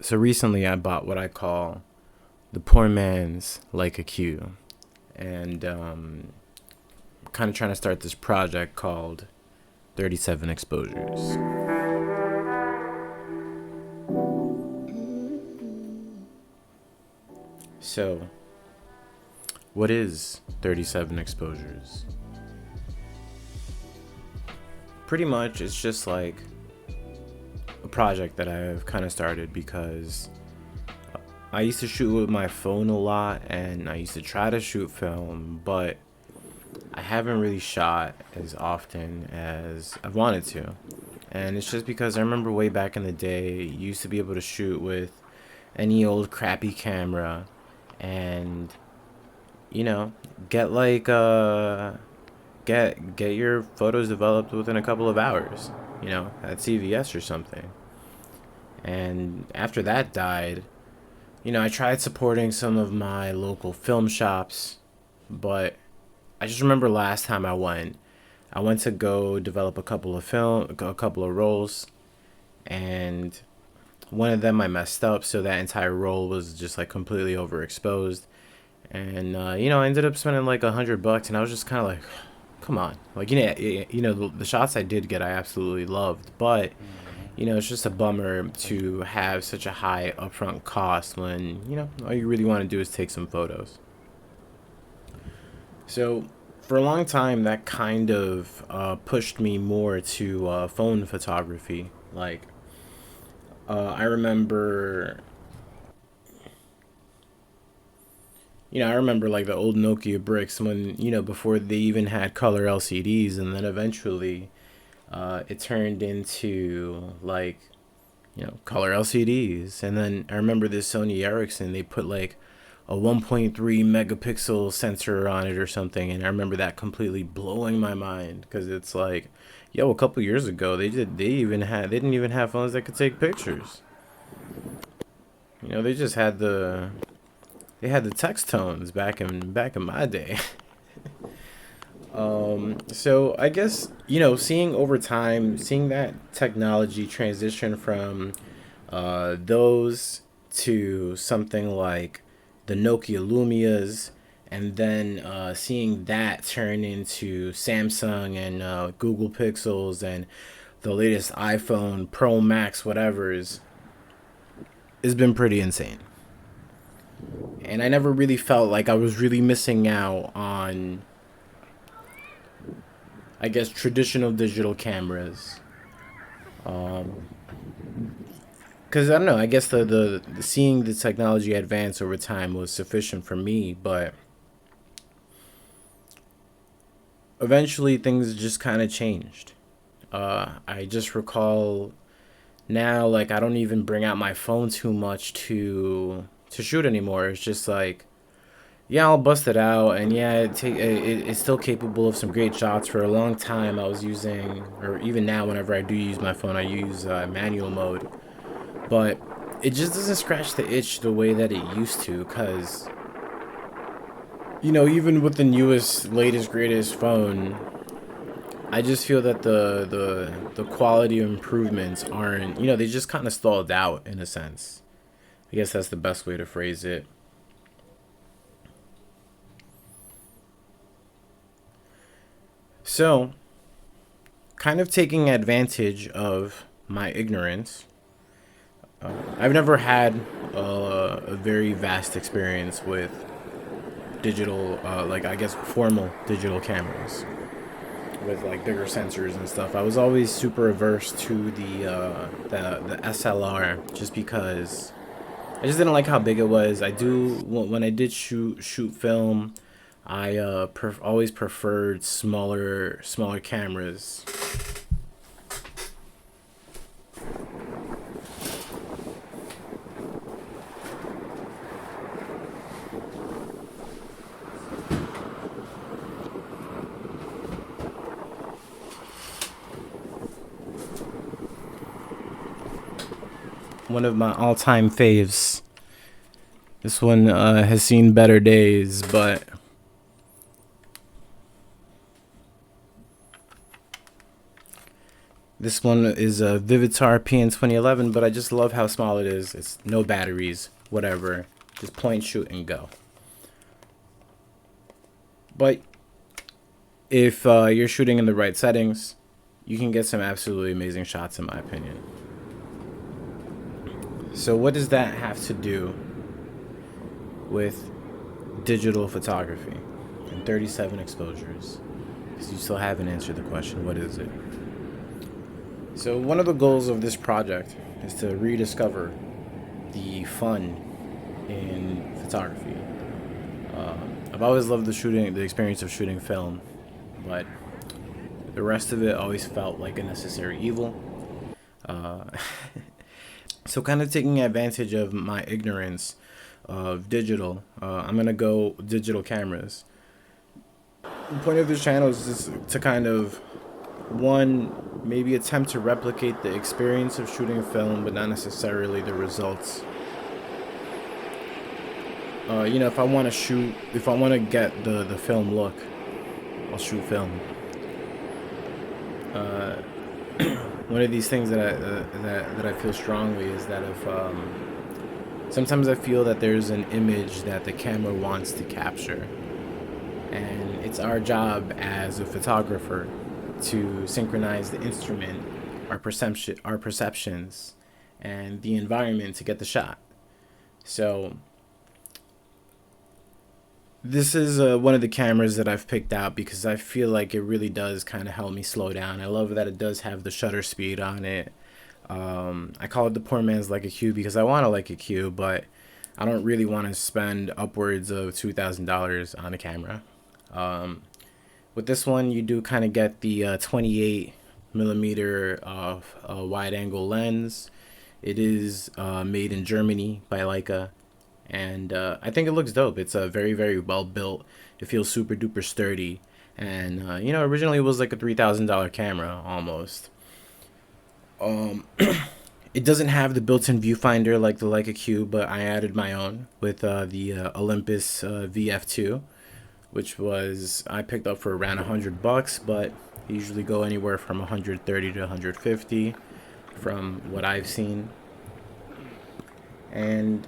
So recently I bought what I call the poor man's Leica Q, and kind of trying to start this project called 37 Exposures. So, what is 37 Exposures? Pretty much it's just like a project that I've kind of started because I used to shoot with my phone a lot, and I used to try to shoot film, but I haven't really shot as often as I've wanted to. And it's just because I remember way back in the day, you used to be able to shoot with any old crappy camera and, you know, get like get your photos developed within a couple of hours, at CVS or something. And after that died, I tried supporting some of my local film shops, but I just remember last time I went to go develop a couple of rolls, and one of them I messed up, so that entire roll was just like completely overexposed, and I ended up spending like $100, and I was just kind of like, come on, like the shots I did get I absolutely loved, but it's just a bummer to have such a high upfront cost when, all you really want to do is take some photos. So, for a long time, that kind of pushed me more to phone photography. Like, I remember, I remember like the old Nokia bricks when, before they even had color LCDs, and then eventually it turned into like color LCDs. And then I remember this Sony Ericsson, they put like a 1.3 megapixel sensor on it or something, and I remember that completely blowing my mind, because it's like, a couple years ago they didn't even have phones that could take pictures. They just had the text tones back in my day. So I guess, seeing over time, seeing that technology transition from those to something like the Nokia Lumias, and then seeing that turn into Samsung and Google Pixels and the latest iPhone Pro Max whatever's, has been pretty insane. And I never really felt like I was really missing out on, I guess, traditional digital cameras. Because I don't know, I guess the seeing the technology advance over time was sufficient for me, but eventually things just kind of changed. I just recall now, like, I don't even bring out my phone too much to shoot anymore. It's just like, yeah, I'll bust it out, and yeah, it's still capable of some great shots. For a long time, I was using, or even now, whenever I do use my phone, I use manual mode. But it just doesn't scratch the itch the way that it used to, because, even with the newest, latest, greatest phone, I just feel that the quality improvements aren't, they just kind of stalled out in a sense. I guess that's the best way to phrase it. So, kind of taking advantage of my ignorance, I've never had a very vast experience with digital, like, I guess, formal digital cameras with like bigger sensors and stuff. I was always super averse to the SLR, just because I just didn't like how big it was. When I did shoot film, I always preferred smaller cameras. One of my all-time faves. This one has seen better days, but This one is a Vivitar PN2011, but I just love how small it is. It's no batteries, whatever. Just point, shoot, and go. But if you're shooting in the right settings, you can get some absolutely amazing shots, in my opinion. So what does that have to do with digital photography and 37 exposures? Because you still haven't answered the question, what is it? So one of the goals of this project is to rediscover the fun in photography. I've always loved the experience of shooting film, but the rest of it always felt like a necessary evil. Uh, so kind of taking advantage of my ignorance of digital, I'm gonna go digital cameras. The point of this channel is just to kind of, one, maybe attempt to replicate the experience of shooting film, but not necessarily the results. If I want to get the film look, I'll shoot film. One of these things that I feel strongly is that if sometimes I feel that there's an image that the camera wants to capture, and it's our job as a photographer to synchronize the instrument, our perceptions, and the environment to get the shot. So this is one of the cameras that I've picked out because I feel like it really does kind of help me slow down. I love that it does have the shutter speed on it. I call it the poor man's Leica Q because I want a Leica Q, but I don't really want to spend upwards of $2,000 on a camera. With this one, you do kind of get the 28 millimeter wide angle lens. It is made in Germany by Leica. And I think it looks dope. It's very, very well built. It feels super duper sturdy. And, originally it was like a $3,000 camera almost. It doesn't have the built-in viewfinder like the Leica Q, but I added my own with the Olympus VF2, which I picked up for around $100, but they usually go anywhere from 130 to 150 from what I've seen. And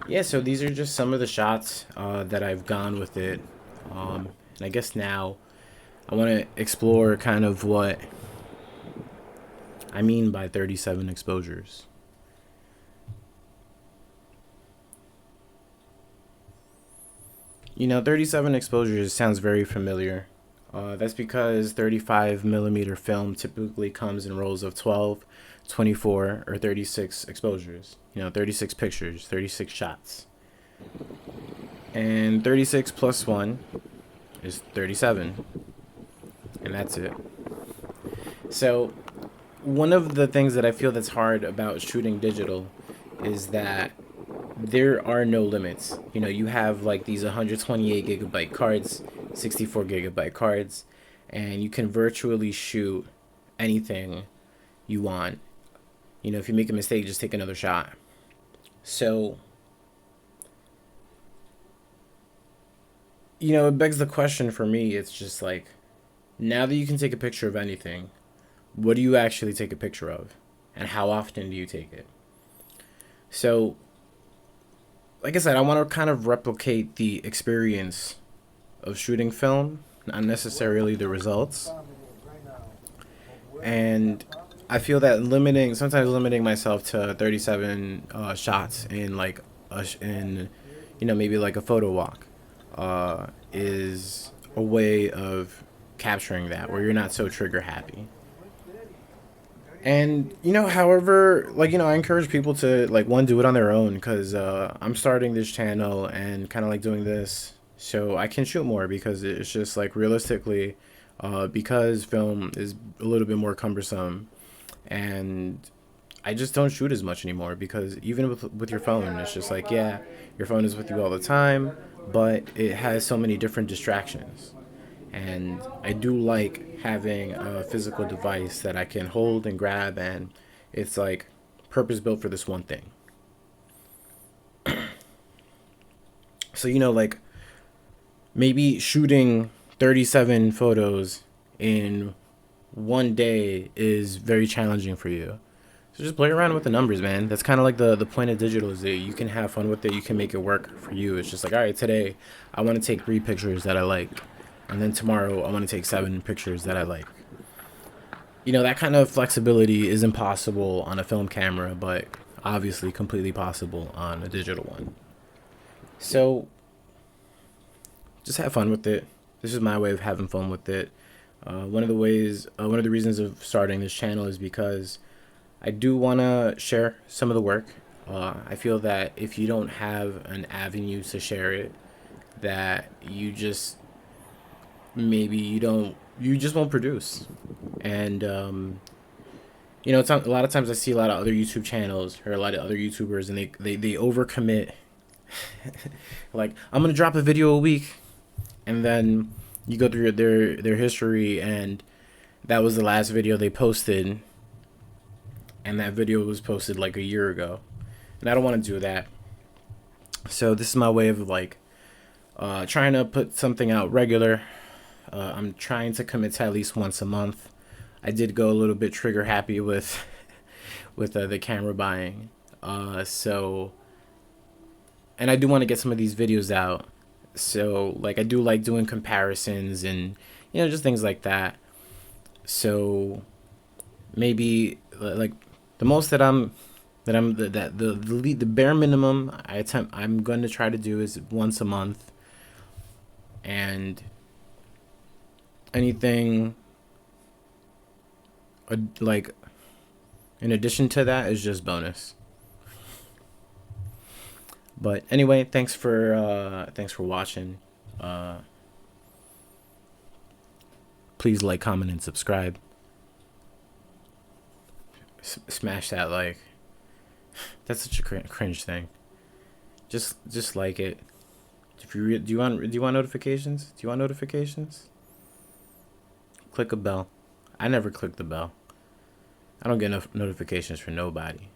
yeah, so these are just some of the shots that I've gone with it. And I guess now I want to explore kind of what I mean by 37 exposures. You know, 37 exposures sounds very familiar. That's because 35 millimeter film typically comes in rolls of 12, 24, or 36 exposures. 36 pictures, 36 shots. And 36 plus 1 is 37. And that's it. So, one of the things that I feel that's hard about shooting digital is that there are no limits. You have like these 128 gigabyte cards, 64 gigabyte cards, and you can virtually shoot anything you want. If you make a mistake, just take another shot. So, it begs the question for me. It's just like, now that you can take a picture of anything, what do you actually take a picture of? And how often do you take it? So, like I said, I want to kind of replicate the experience of shooting film, not necessarily the results. And I feel that sometimes limiting myself to 37 shots in maybe like a photo walk is a way of capturing that where you're not so trigger happy. And however, I encourage people to one, do it on their own, because I'm starting this channel and kind of doing this so I can shoot more, because it's just realistically because film is a little bit more cumbersome, and I just don't shoot as much anymore, because even with your phone, it's just your phone is with you all the time, but it has so many different distractions. And I do like having a physical device that I can hold and grab, and it's purpose built for this one thing. So maybe shooting 37 photos in one day is very challenging for you. So just play around with the numbers, man. That's kind of like the point of digital, is that you can have fun with it. You can make it work for you. It's just like, all right, today I want to take 3 pictures that I like, and then tomorrow I want to take 7 pictures that I like. You know, that kind of flexibility is impossible on a film camera, but obviously completely possible on a digital one. So just have fun with it. This is my way of having fun with it. One of the reasons of starting this channel is because I do want to share some of the work. I feel that if you don't have an avenue to share it, that you just won't produce. And you know, a lot of times I see a lot of other YouTube channels or a lot of other YouTubers, and they overcommit. Like, I'm gonna drop a video a week, and then you go through their history, and that was the last video they posted, and that video was posted like a year ago, and I don't want to do that. So this is my way of like trying to put something out regular. I'm trying to commit to at least once a month. I did go a little bit trigger happy with the camera buying, so, and I do want to get some of these videos out. So like, I do like doing comparisons and, you know, just things like that. So maybe like the most that the bare minimum I'm going to try to do is once a month, and anything like in addition to that is just bonus. But anyway, thanks for watching. Please like, comment, and subscribe. Smash that like. That's such a cringe thing. Just like it. If you do you want notifications? Do you want notifications? Click a bell. I never click the bell. I don't get notifications for nobody.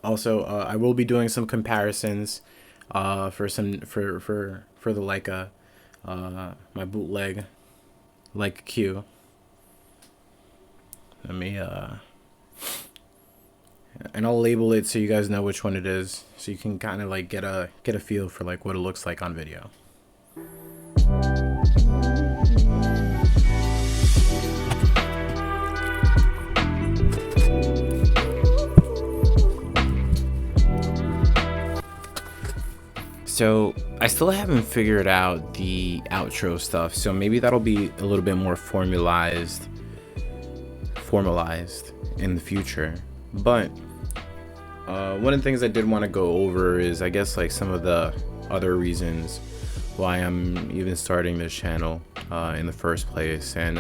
Also, I will be doing some comparisons for the Leica, my bootleg Leica Q. Let me and I'll label it so you guys know which one it is, so you can kind of like get a feel for like what it looks like on video. So I still haven't figured out the outro stuff, so maybe that'll be a little bit more formalized in the future. But one of the things I did want to go over is, I guess, like some of the other reasons why I'm even starting this channel in the first place. And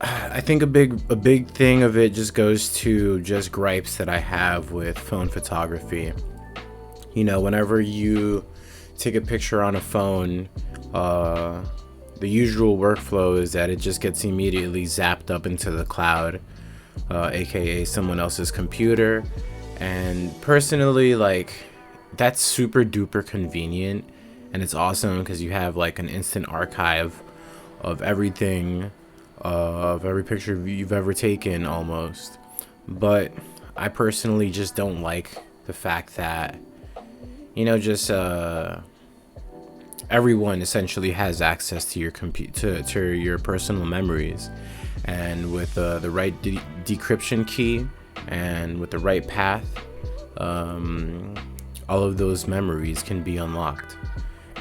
I think a big thing of it just goes to just gripes that I have with phone photography. You know, whenever you take a picture on a phone, the usual workflow is that it just gets immediately zapped up into the cloud, aka someone else's computer. And personally, like, that's super duper convenient, and it's awesome because you have like an instant archive of everything, of every picture you've ever taken almost. But I personally just don't like the fact that, you know, just everyone essentially has access to your to your personal memories, and with the right decryption key and with the right path, all of those memories can be unlocked.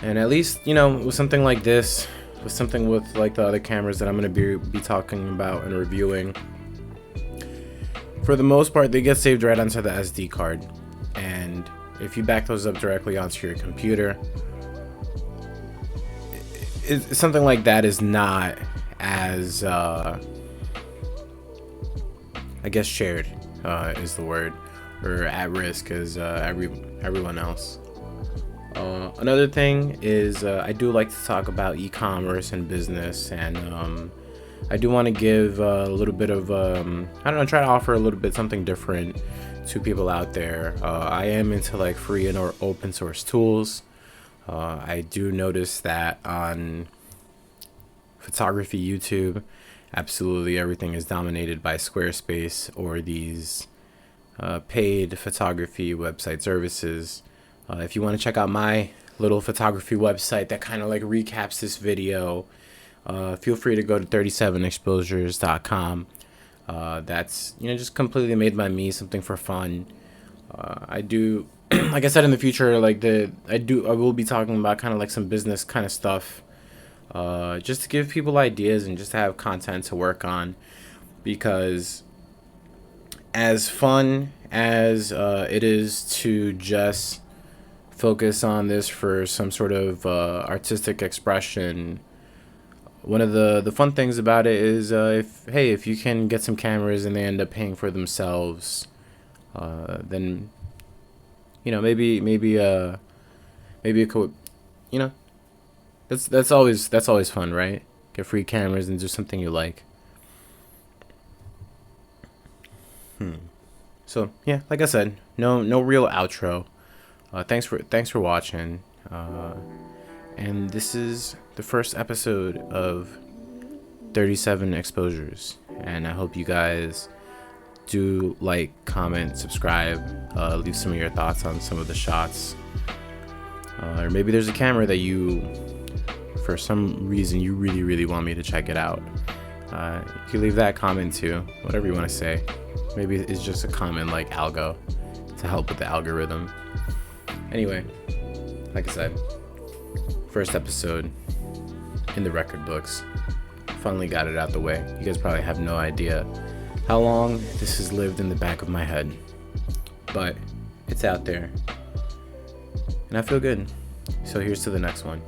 And at least, you know, with something like this, with like the other cameras that I'm going to be talking about and reviewing, for the most part they get saved right onto the SD card, and if you back those up directly onto your computer, something like that is not as I guess shared is the word, or at risk as everyone else. Another thing is I do like to talk about e-commerce and business, and I do want to give a little bit of I don't know, try to offer a little bit something different to people out there. I am into like free and or open source tools. I do notice that on photography YouTube, absolutely everything is dominated by Squarespace or these paid photography website services. If you want to check out my little photography website that kind of like recaps this video, feel free to go to 37exposures.com. That's, just completely made by me, something for fun. I do, like I said, in the future, like I will be talking about kind of like some business kind of stuff, just to give people ideas and just to have content to work on, because as fun as it is to just focus on this for some sort of artistic expression, one of the fun things about it is if you can get some cameras and they end up paying for themselves, then maybe it could, that's always fun, right? Get free cameras and do something you like. So yeah, like I said, no real outro. Thanks for watching. And this is the first episode of 37 Exposures, and I hope you guys do like, comment, subscribe, leave some of your thoughts on some of the shots, or maybe there's a camera that you, for some reason, you really want me to check it out. You can leave that comment too, whatever you want to say. Maybe it's just a comment like algo to help with the algorithm. Anyway, like I said, first episode in the record books. Finally got it out the way. You guys probably have no idea how long this has lived in the back of my head, but it's out there and I feel good. So here's to the next one.